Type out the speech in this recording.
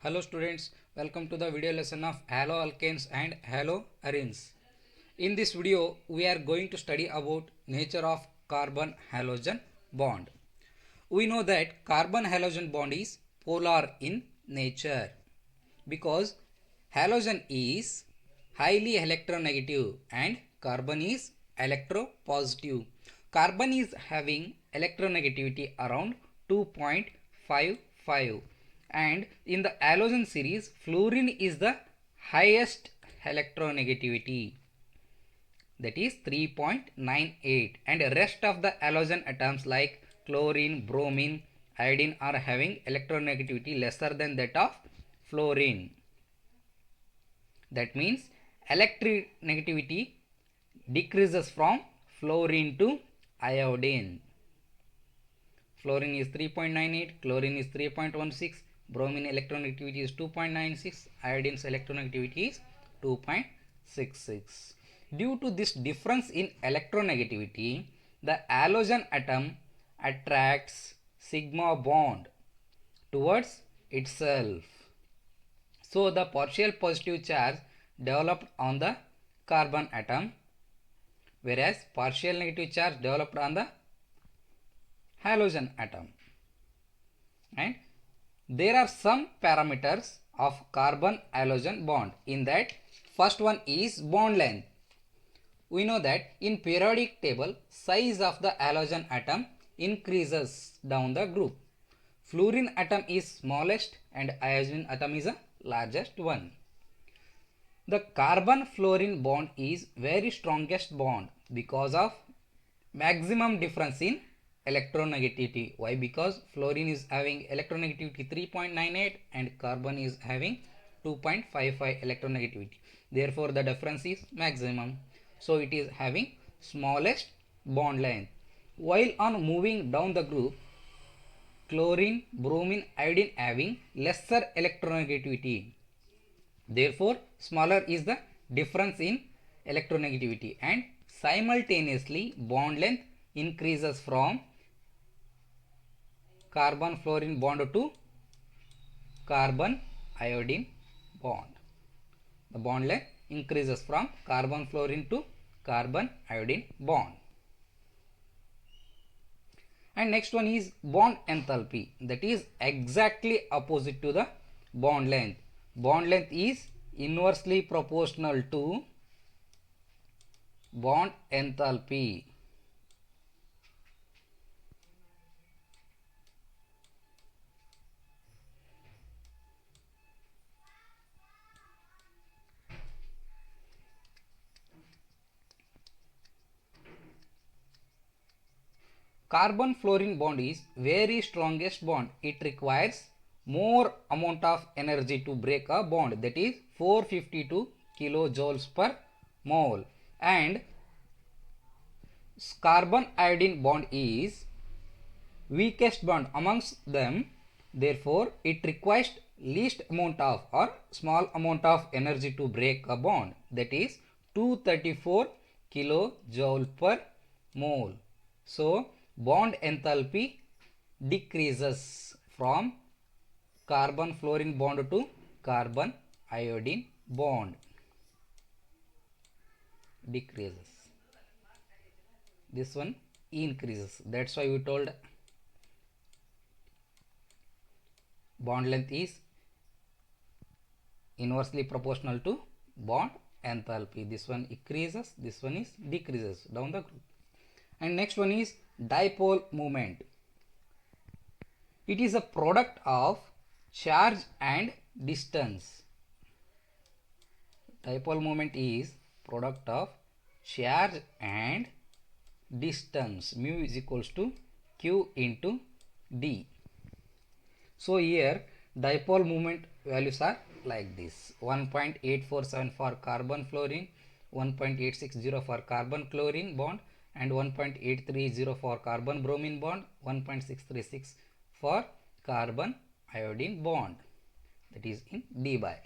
Hello students, welcome to the video lesson of haloalkanes and haloarenes. In this video, we are going to study about nature of carbon halogen bond. We know that carbon halogen bond is polar in nature because halogen is highly electronegative and carbon is electropositive. Carbon is having electronegativity around 2.55, and in the halogen series fluorine is the highest electronegativity, that is 3.98, and rest of the halogen atoms like chlorine, bromine, iodine are having electronegativity lesser than that of fluorine. That means electronegativity decreases from fluorine to iodine. Fluorine is 3.98, chlorine is 3.16, bromine electronegativity is 2.96, iodine's electronegativity is 2.66. Due to this difference in electronegativity, the halogen atom attracts sigma bond towards itself. So the partial positive charge developed on the carbon atom, whereas partial negative charge developed on the halogen atom. And there are some parameters of carbon halogen bond. In that, first one is bond length. We know that in periodic table, size of the halogen atom increases down the group. Fluorine atom is smallest and hydrogen atom is the largest one. The carbon fluorine bond is very strongest bond because of maximum difference in electronegativity. Why? Because fluorine is having electronegativity 3.98 and carbon is having 2.55 electronegativity. Therefore, the difference is maximum. So, it is having smallest bond length. While on moving down the group, chlorine, bromine, iodine having lesser electronegativity. Therefore, smaller is the difference in electronegativity, and simultaneously bond length increases from carbon fluorine bond to carbon iodine bond. The bond length increases from carbon fluorine to carbon iodine bond. And next one is bond enthalpy, that is exactly opposite to the bond length. Bond length is inversely proportional to bond enthalpy. Carbon fluorine bond is very strongest bond. It requires more amount of energy to break a bond, that is 452 kilojoules per mole, and carbon iodine bond is weakest bond amongst them. Therefore, it requires least amount of or small amount of energy to break a bond, that is 234 kilojoule per mole. So, bond enthalpy decreases from carbon fluorine bond to carbon iodine bond, decreases. This one increases. That's why we told bond length is inversely proportional to bond enthalpy. This one increases, this one is decreases down the group. And next one is dipole moment. It is a product of charge and distance. Dipole moment is product of charge and distance. Mu is equals to Q into D. So here dipole moment values are like this: 1.847 for carbon fluorine, 1.860 for carbon chlorine bond, and 1.830 for carbon bromine bond, 1.636 for carbon iodine bond, that is in D by.